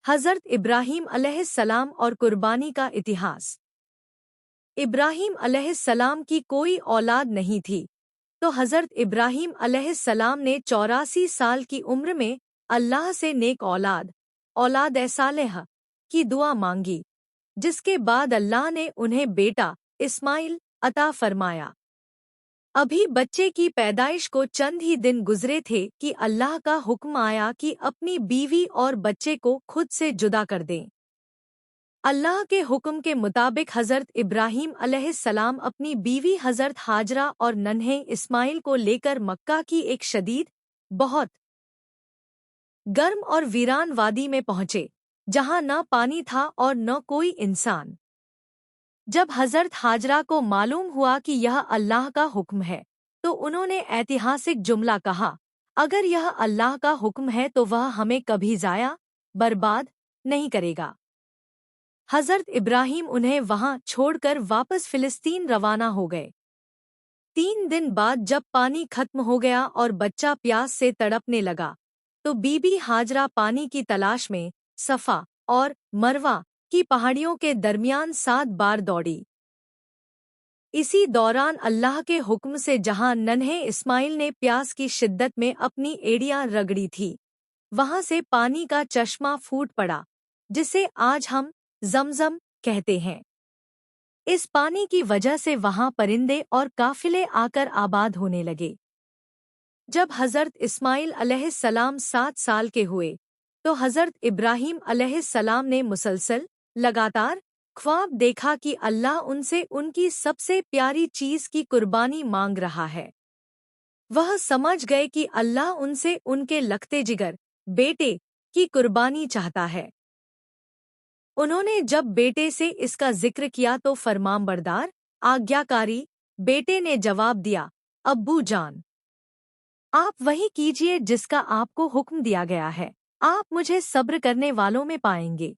हज़रत इब्राहीम अलैहिस्सलाम और कुर्बानी का इतिहास। इब्राहीम अलैहिस्सलाम की कोई औलाद नहीं थी, तो हज़रत इब्राहीम अलैहिस्सलाम ने 84 साल की उम्र में अल्लाह से नेक औलाद सालेह की दुआ मांगी, जिसके बाद अल्लाह ने उन्हें बेटा इस्माइल अता फरमाया। अभी बच्चे की पैदाइश को चंद ही दिन गुजरे थे कि अल्लाह का हुक्म आया कि अपनी बीवी और बच्चे को खुद से जुदा कर दें। अल्लाह के हुक्म के मुताबिक हज़रत इब्राहीम अलैहिस्सलाम अपनी बीवी हज़रत हाजरा और नन्हे इस्माइल को लेकर मक्का की एक शदीद, बहुत गर्म और वीरान वादी में पहुँचे, जहाँ न पानी था और न कोई इंसान। जब हज़रत हाजरा को मालूम हुआ कि यह अल्लाह का हुक्म है, तो उन्होंने ऐतिहासिक जुमला कहा, अगर यह अल्लाह का हुक्म है तो वह हमें कभी ज़ाया बर्बाद नहीं करेगा। हज़रत इब्राहीम उन्हें वहां छोड़कर वापस फिलिस्तीन रवाना हो गए। 3 दिन बाद जब पानी खत्म हो गया और बच्चा प्यास से तड़पने लगा, तो बीबी हाजरा पानी की तलाश में सफ़ा और मरवा की पहाड़ियों के दरमियान 7 बार दौड़ी। इसी दौरान अल्लाह के हुक्म से जहां नन्हे इस्माइल ने प्यास की शिद्दत में अपनी एड़ियां रगड़ी थी, वहां से पानी का चश्मा फूट पड़ा, जिसे आज हम ज़मज़म कहते हैं। इस पानी की वजह से वहां परिंदे और काफिले आकर आबाद होने लगे। जब हज़रत इस्माइल अलैहिस्सलाम 7 साल के हुए, तो हज़रत इब्राहीम अलैहिस्सलाम ने मुसलसल लगातार ख्वाब देखा कि अल्लाह उनसे उनकी सबसे प्यारी चीज़ की कुर्बानी मांग रहा है। वह समझ गए कि अल्लाह उनसे उनके लखते जिगर बेटे की कुर्बानी चाहता है। उन्होंने जब बेटे से इसका जिक्र किया तो फरमानबरदार आज्ञाकारी बेटे ने जवाब दिया, अब्बू जान, आप वही कीजिए जिसका आपको हुक्म दिया गया है, आप मुझे सब्र करने वालों में पाएंगे।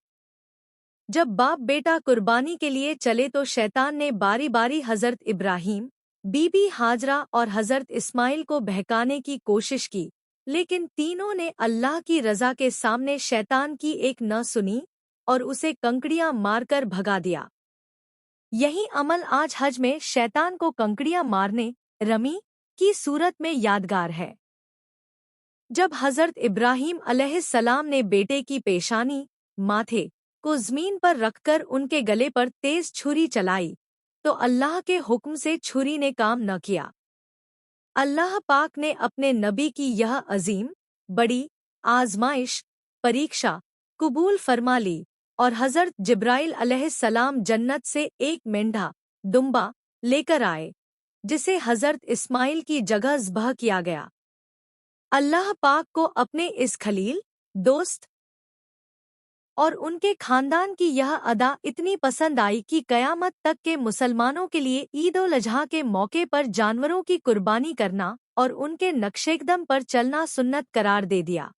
जब बाप बेटा कुर्बानी के लिए चले तो शैतान ने बारी बारी हज़रत इब्राहीम, बीबी हाजरा और हज़रत इस्माइल को बहकाने की कोशिश की, लेकिन तीनों ने अल्लाह की रज़ा के सामने शैतान की एक न सुनी और उसे कंकड़ियां मारकर भगा दिया। यही अमल आज हज में शैतान को कंकड़ियां मारने रमी की सूरत में यादगार है। जब हज़रत इब्राहीम अलैहिस्सलाम ने बेटे की पेशानी माथे को ज़मीन पर रखकर उनके गले पर तेज छुरी चलाई, तो अल्लाह के हुक्म से छुरी ने काम न किया। अल्लाह पाक ने अपने नबी की यह अजीम बड़ी आजमाइश परीक्षा कबूल फरमा ली और हज़रत जिब्राइल अलैहिस्सलाम जन्नत से एक मेंढा दुम्बा लेकर आए, जिसे हज़रत इस्माइल की जगह ज़बह किया गया। अल्लाह पाक को अपने इस खलील दोस्त और उनके खानदान की यह अदा इतनी पसंद आई कि कयामत तक के मुसलमानों के लिए ईद उल अजहा के मौके पर जानवरों की कुर्बानी करना और उनके नक्शेकदम पर चलना सुन्नत करार दे दिया।